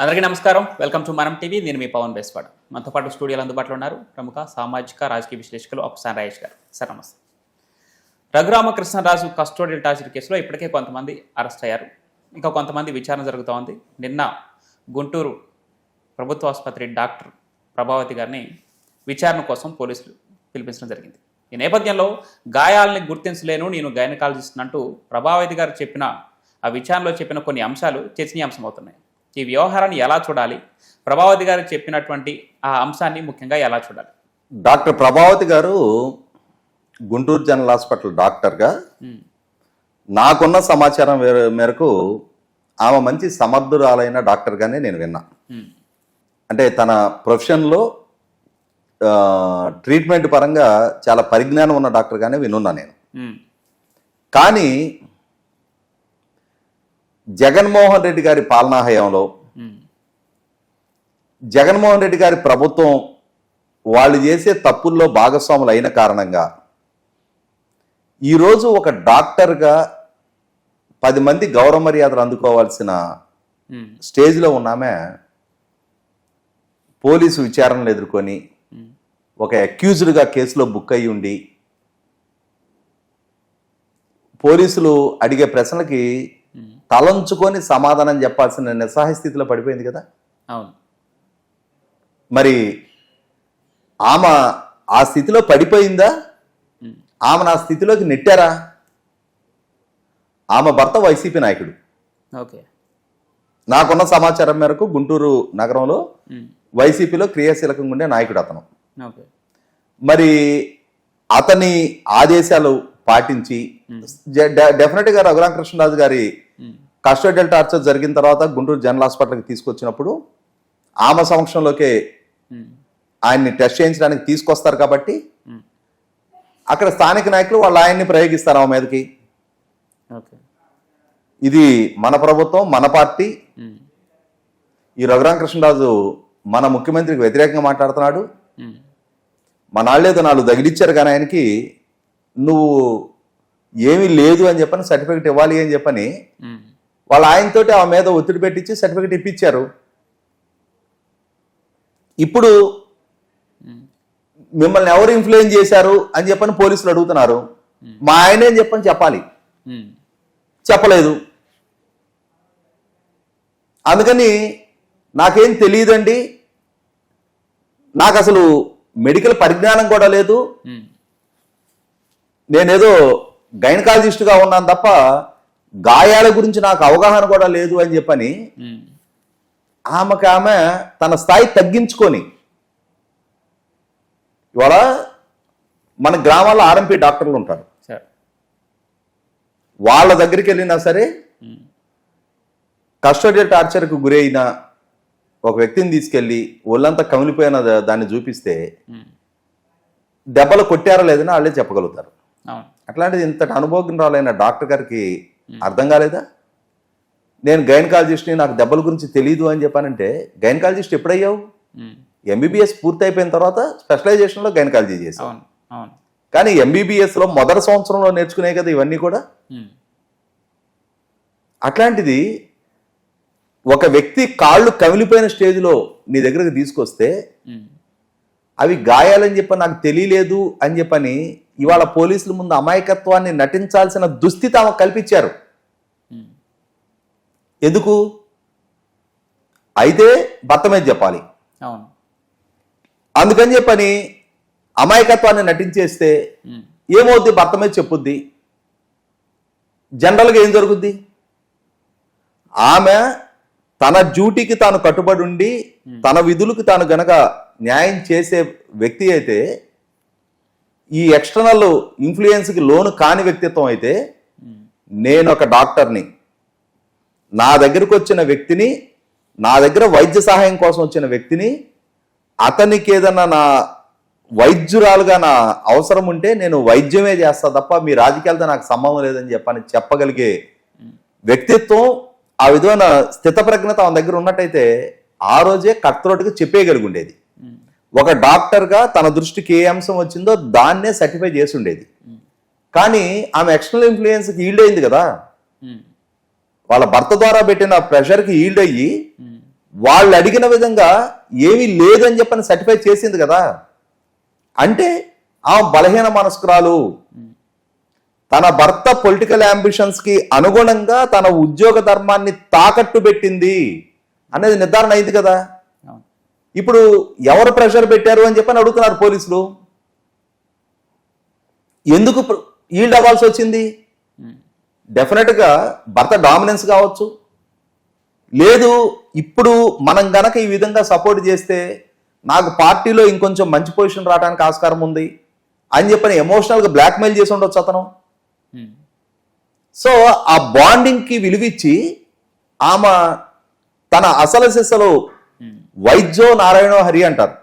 అందరికీ నమస్కారం. Welcome to మనం టీవీ. నేను మీ పవన్ బేస్వాడ. మనతో పాటు స్టూడియోలో అందుబాటులో ఉన్నారు ప్రముఖ సామాజిక రాజకీయ విశ్లేషకులు అప్సాన్ రాయేష్ గారు. సార్ నమస్తే. రఘురామకృష్ణరాజు కస్టోడియల్ టార్చర్ కేసులో ఇప్పటికే కొంతమంది అరెస్ట్ అయ్యారు, ఇంకా కొంతమంది విచారణ జరుగుతూ ఉంది. నిన్న గుంటూరు ప్రభుత్వ ఆసుపత్రి డాక్టర్ ప్రభావతి గారిని విచారణ కోసం పోలీసులు పిలిపించడం జరిగింది. ఈ నేపథ్యంలో గాయాలని గుర్తించలేను, నేను గైనకాలజిస్ట్ అంటూ ప్రభావతి గారు చెప్పిన ఆ విచారణలో చెప్పిన కొన్ని అంశాలు చర్చనీయాంశం అవుతున్నాయి. ఈ వ్యవహారాన్ని ఎలా చూడాలి, ప్రభావతి గారు చెప్పినటువంటి ఆ అంశాన్ని ముఖ్యంగా ఎలా చూడాలి? డాక్టర్ ప్రభావతి గారు గుంటూరు జనరల్ హాస్పిటల్ డాక్టర్గా నాకున్న సమాచారం మేరకు ఆమె మంచి సమర్థురాలైన డాక్టర్గానే నేను విన్నా. అంటే తన ప్రొఫెషన్లో ట్రీట్మెంట్ పరంగా చాలా పరిజ్ఞానం ఉన్న డాక్టర్గానే వినున్నా నేను. కానీ జగన్మోహన్ రెడ్డి గారి పాలనా హయాంలో జగన్మోహన్ రెడ్డి గారి ప్రభుత్వం వాళ్ళు చేసే తప్పుల్లో భాగస్వాములు అయిన కారణంగా ఈరోజు ఒక డాక్టర్గా 10 మంది గౌరవ మర్యాదలు అందుకోవాల్సిన స్టేజ్లో ఉన్నామే పోలీసు విచారణలు ఎదుర్కొని ఒక అక్యూజ్డ్గా కేసులో బుక్ అయి ఉండి పోలీసులు అడిగే ప్రశ్నలకి తలంచుకొని సమాధానం చెప్పాల్సిన నిస్సహాయ స్థితిలో పడిపోయింది కదా. అవును. మరి ఆమె ఆ స్థితిలో పడిపోయిందా, ఆమెను ఆ స్థితిలోకి నెట్టారా? ఆమె భర్త వైసీపీ నాయకుడు. ఓకే. నాకున్న సమాచారం మేరకు గుంటూరు నగరంలో వైసీపీలో క్రియాశీలకంగా ఉండే నాయకుడు అతను. ఓకే. మరి అతని ఆదేశాలు పాటించి డెఫినెట్గా రఘురామకృష్ణరాజు గారి కస్టోడియల్ టార్చర్ జరిగిన తర్వాత గుంటూరు జనరల్ హాస్పిటల్కి తీసుకొచ్చినప్పుడు ఆమె సమక్షంలోకే ఆయన్ని టెస్ట్ చేయించడానికి తీసుకొస్తారు కాబట్టి అక్కడ స్థానిక నాయకులు వాళ్ళు ఆయన్ని ప్రయోగిస్తారు ఆమె మీదకి. ఇది మన ప్రభుత్వం, మన పార్టీ. ఈ రఘురామకృష్ణరాజు మన ముఖ్యమంత్రికి వ్యతిరేకంగా మాట్లాడుతున్నాడు. మన వాళ్ళేదో 4 తగిలిచ్చారు కానీ ఆయనకి నువ్వు ఏమీ లేదు అని చెప్పని సర్టిఫికెట్ ఇవ్వాలి అని చెప్పని వాళ్ళు ఆయనతోటి ఆ మీద ఒత్తిడి పెట్టించి సర్టిఫికెట్ ఇప్పించారు. ఇప్పుడు మిమ్మల్ని ఎవరు ఇన్ఫ్లుయెన్స్ చేశారు అని చెప్పని పోలీసులు అడుగుతున్నారు. మా ఆయనే అని చెప్పని చెప్పాలి, చెప్పలేదు. అందుకని నాకేం తెలియదండి, నాకు అసలు మెడికల్ పరిజ్ఞానం కూడా లేదు, నేనేదో గైనకాలజిస్ట్గా ఉన్నాను తప్ప గాయాల గురించి నాకు అవగాహన కూడా లేదు అని చెప్పని ఆమె తన స్థాయి తగ్గించుకొని ఇవాళ మన గ్రామాల్లో ఆర్ఎంపీ డాక్టర్లు ఉంటారు. వాళ్ళ దగ్గరికి వెళ్ళినా సరే కస్టోడియల్ టార్చర్కు గురైన ఒక వ్యక్తిని తీసుకెళ్ళి ఒళ్ళంతా కమిలిపోయిన దాన్ని చూపిస్తే దెబ్బలు కొట్టారా లేదని వాళ్ళే చెప్పగలుగుతారు. అట్లాంటిది ఇంతటి అనుభవజ్ఞురాలైన డాక్టర్ గారికి అర్థం కాలేదా? నేను గైనకాలజిస్ట్ని, నాకు దెబ్బల గురించి తెలియదు అని చెప్పానంటే గైనకాలజిస్ట్ ఎప్పుడయ్యావు? ఎంబీబీఎస్ పూర్తి అయిపోయిన తర్వాత స్పెషలైజేషన్లో గైనకాలజీ చేసావు. కానీ ఎంబీబీఎస్లో మొదటి సంవత్సరంలో నేర్చుకునే కదా ఇవన్నీ కూడా. అట్లాంటిది ఒక వ్యక్తి కాళ్ళు కమిలిపోయిన స్టేజ్లో నీ దగ్గరకు తీసుకొస్తే అవి గాయాలని చెప్పని నాకు తెలియలేదు అని చెప్పని ఇవాళ పోలీసుల ముందు అమాయకత్వాన్ని నటించాల్సిన దుస్థితి ఆమె కల్పించారు. ఎందుకు? అయితే భర్త మీద చెప్పాలి, అందుకని చెప్పని అమాయకత్వాన్ని నటించేస్తే ఏమవుద్ది? భర్త మీద చెప్పుద్ది. జనరల్గా ఏం జరుగుద్ది? ఆమె తన డ్యూటీకి తాను కట్టుబడి ఉండి తన విధులకు తాను గనక న్యాయం చేసే వ్యక్తి అయితే, ఈ ఎక్స్టర్నల్ ఇన్ఫ్లుయెన్స్కి లోను కాని వ్యక్తిత్వం అయితే, నేను ఒక డాక్టర్ని, నా దగ్గరకు వచ్చిన వ్యక్తిని, నా దగ్గర వైద్య సహాయం కోసం వచ్చిన వ్యక్తిని, అతనికి ఏదన్నా నా వైద్యురాలుగా నా అవసరం ఉంటే నేను వైద్యమే చేస్తా తప్ప మీ రాజకీయాలతో నాకు సంబంధం లేదని చెప్పగలిగే వ్యక్తిత్వం, ఆ విధమైన స్థితప్రజ్ఞత ఆమె దగ్గర ఉన్నట్టయితే ఆ రోజే కట్రోట్గా చెప్పేయగలిగి ఉండేది. ఒక డాక్టర్గా తన దృష్టికి ఏ అంశం వచ్చిందో దాన్నే సర్టిఫై చేసి ఉండేది. కానీ ఆమె ఎక్స్టర్నల్ ఇన్ఫ్లుయెన్స్కి ఈల్డ్ అయింది కదా, వాళ్ళ భర్త ద్వారా పెట్టిన ప్రెషర్కి ఈల్డ్ అయ్యి వాళ్ళు అడిగిన విధంగా ఏమీ లేదని చెప్పని సర్టిఫై చేసింది కదా. అంటే ఆ బలహీన మనస్కురాలు తన భర్త పొలిటికల్ అంబిషన్స్ కి అనుగుణంగా తన ఉద్యోగ ధర్మాన్ని తాకట్టు పెట్టింది అనేది నిర్ధారణ అయింది కదా. అవును. ఇప్పుడు ఎవరు ప్రెషర్ పెట్టారు అని చెప్పని అడుగుతున్నారు పోలీసులు. ఎందుకు ఈల్డ్ అవ్వాల్సి వచ్చింది? డెఫినెట్ గా భర్త డామినెన్స్ కావచ్చు, లేదు ఇప్పుడు మనం గనక ఈ విధంగా సపోర్ట్ చేస్తే నాకు పార్టీలో ఇంకొంచెం మంచి పొజిషన్ రావడానికి ఆస్కారం ఉంది అని చెప్పని ఎమోషనల్ గా బ్లాక్మెయిల్ చేసి ఉండొచ్చు అతను. సో ఆ బాండింగ్ కి విలువిచ్చి ఆమె తన అసలు సిసలు వైద్యో నారాయణో హరి అంటారు,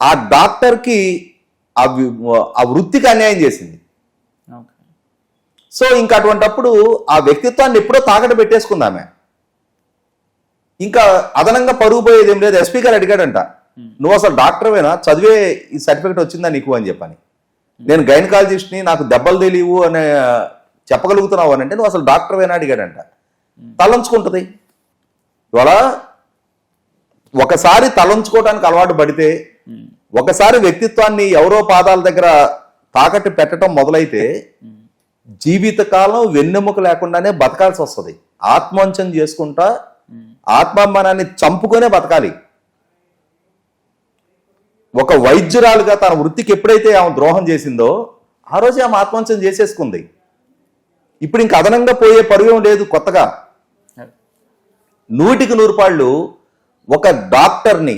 ఆ డాక్టర్ కి ఆ వృత్తికి అన్యాయం చేసింది. సో ఇంకా అటువంటప్పుడు ఆ వ్యక్తిత్వాన్ని ఎప్పుడో తాకట్టు పెట్టేసుకుందామే. ఇంకా అదనంగా పరుగు పోయేది ఏం లేదు. ఎస్పీ గారు అడిగాడంట, నువ్వు అసలు డాక్టర్వేనా, చదివే ఈ సర్టిఫికేట్ వచ్చిందా నీకు అని చెప్పని. నేను గైనకాలజిస్ట్ని, నాకు దెబ్బలు తెలియవు అని చెప్పగలుగుతున్నావు అని అంటే నువ్వు అసలు డాక్టర్వేనా అడిగాడంట. తలంచుకుంటుంది. ఇవాళ ఒకసారి తలంచుకోవడానికి అలవాటు పడితే, ఒకసారి వ్యక్తిత్వాన్ని ఎవరో పాదాల దగ్గర తాకట్టు పెట్టడం మొదలైతే జీవితకాలం వెన్నెముక లేకుండానే బతకాల్సి వస్తుంది. ఆత్మవంచన చేసుకుంటా ఆత్మాభిమానాన్ని చంపుకొనే బతకాలి. ఒక వైద్యురాలుగా తన వృత్తికి ఎప్పుడైతే ఆమె ద్రోహం చేసిందో ఆ రోజే ఆమె ఆత్మవంచన చేసేసుకుంది. ఇప్పుడు ఇంక అదనంగా పోయే పరువేం లేదు కొత్తగా. 100% పాళ్ళు ఒక డాక్టర్ని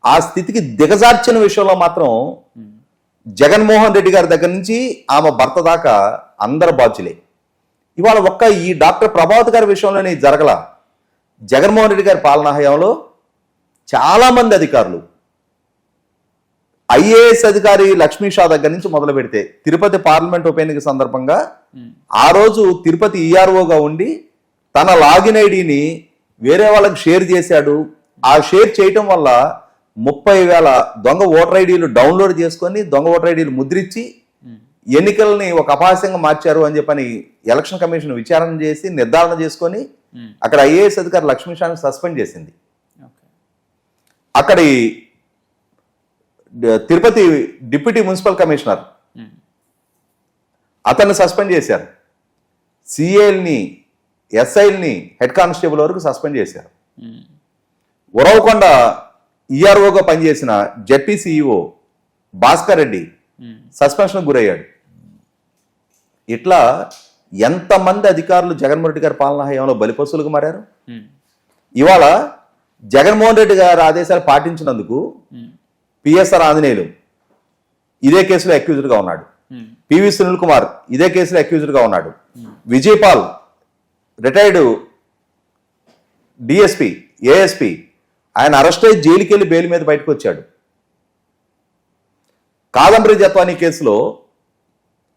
ఆ స్థితికి దిగజార్చిన విషయంలో మాత్రం జగన్మోహన్ రెడ్డి గారి దగ్గర నుంచి ఆమె భర్త దాకా అందరు బాధ్యులే. ఇవాళ ఒక్క ఈ డాక్టర్ ప్రభావతి గారి విషయంలోనే జరగల. జగన్మోహన్ రెడ్డి గారి పాలనా హయాంలో చాలా మంది అధికారులు, ఐఏఎస్ అధికారి లక్ష్మీ షా దగ్గర నుంచి మొదలు పెడితే తిరుపతి పార్లమెంట్ ఉప ఎన్నిక సందర్భంగా ఆ రోజు తిరుపతి ఈఆర్ఓగా ఉండి తన లాగిన్ ఐడిని వేరే వాళ్ళకి షేర్ చేశాడు. ఆ షేర్ చేయటం వల్ల 30,000 దొంగ ఓటర్ ఐడీలు డౌన్లోడ్ చేసుకొని దొంగ ఓటర్ ఐడీలు ముద్రించి ఎన్నికల్ని ఒక అపహాస్యంగా మార్చారు అని చెప్పని ఎలక్షన్ కమిషన్ విచారణ చేసి నిర్ధారణ చేసుకొని అక్కడ ఐఏఎస్ అధికారి లక్ష్మీ షాని సస్పెండ్ చేసింది. అక్కడి తిరుపతి డిప్యూటీ మున్సిపల్ కమిషనర్ అతన్ని సస్పెండ్ చేశారు. సిఏల్ని, ఎస్ఐల్ని, హెడ్ కానిస్టేబుల్ వరకు సస్పెండ్ చేశారు. ఉరవకొండ ఈఆర్ఓగా పనిచేసిన ZP CEO Bhaskar Reddy suspension గురయ్యాడు. ఇట్లా ఎంతమంది అధికారులు జగన్మోహన్ రెడ్డి గారి పాలనా హయాంలో బలిపశువులకు మారారు. ఇవాళ జగన్మోహన్ రెడ్డి గారి ఆదేశాలు పాటించినందుకు పిఎస్ఆర్ ఆంజనేయులు ఇదే కేసులో అక్యూజ్డ్గా ఉన్నాడు. పివి సునీల్ కుమార్ ఇదే కేసులో అక్యూజ్డ్గా ఉన్నాడు. విజయపాల్ రిటైర్డ్ డిఎస్పి, ఏఎస్పి, ఆయన అరెస్ట్ అయ్యి జైలుకి వెళ్ళి బెయిల్ మీద బయటకు వచ్చాడు. కాదంబరి జత్వానీ కేసులో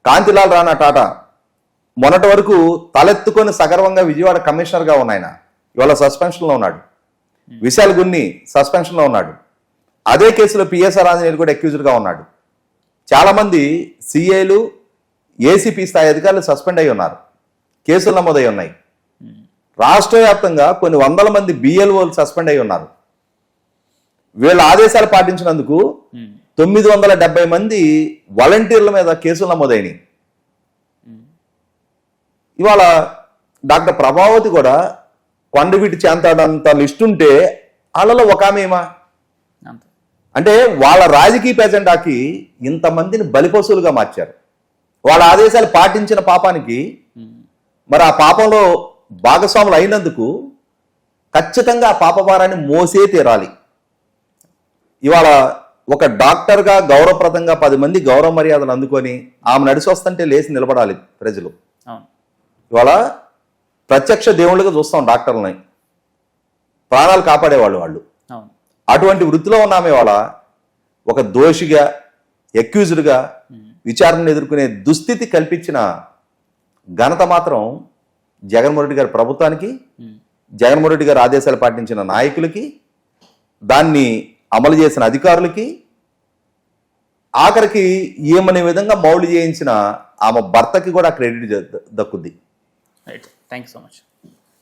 కాంతిలాల్ రాణా టాటా మొన్నటి వరకు తలెత్తుకొని సగర్వంగా విజయవాడ కమిషనర్గా ఉన్న ఆయన ఇవాళ సస్పెన్షన్లో ఉన్నాడు. విశాల్ గున్ని సస్పెన్షన్లో ఉన్నాడు. అదే కేసులో పిఎస్ఆర్ ఆంజనేయులు కూడా అక్యూజ్డ్గా ఉన్నాడు. చాలామంది సిఐలు, ఏసీపీ స్థాయి అధికారులు సస్పెండ్ అయి ఉన్నారు, కేసులు నమోదై ఉన్నాయి. రాష్ట్ర వ్యాప్తంగా కొన్ని వందల మంది బిఎల్ఓలు సస్పెండ్ అయి ఉన్నారు. వీళ్ళ ఆదేశాలు పాటించినందుకు 970 మంది వాలంటీర్ల మీద కేసులు నమోదైనాయి. ఇవాళ డాక్టర్ ప్రభావతి కూడా కొండవీటి చేంతాడంత లిస్ట్ ఉంటే వాళ్ళలో ఒక ఆమెమా అంటే వాళ్ళ రాజకీయ ఎజెండాకి ఇంతమందిని బలిపశువులుగా మార్చారు. వాళ్ళ ఆదేశాలు పాటించిన పాపానికి మరి ఆ పాపంలో భాగస్వాములు అయినందుకు ఖచ్చితంగా ఆ పాపభారాన్ని మోసే తీరాలి. ఇవాళ ఒక డాక్టర్గా గౌరవప్రదంగా 10 మంది గౌరవ మర్యాదలు అందుకొని ఆమె నడిచి వస్తుంటే లేచి నిలబడాలి ప్రజలు. ఇవాళ ప్రత్యక్ష దేవుళ్ళుగా చూస్తాం డాక్టర్లని, ప్రాణాలు కాపాడేవాళ్ళు వాళ్ళు. అటువంటి వృత్తిలో ఉన్నామే వాళ్ళ ఒక దోషిగా, అక్యూజ్డ్గా విచారణను ఎదుర్కొనే దుస్థితి కల్పించిన ఘనత మాత్రం జగన్మోహన్ రెడ్డి గారి ప్రభుత్వానికి, జగన్మోహన్ రెడ్డి గారి ఆదేశాలు పాటించిన నాయకులకి, దాన్ని అమలు చేసిన అధికారులకి, ఆఖరికి ఏమనే విధంగా మౌలు చేయించిన ఆమె భర్తకి కూడా క్రెడిట్ దక్కుద్ది. Right, thank you so much.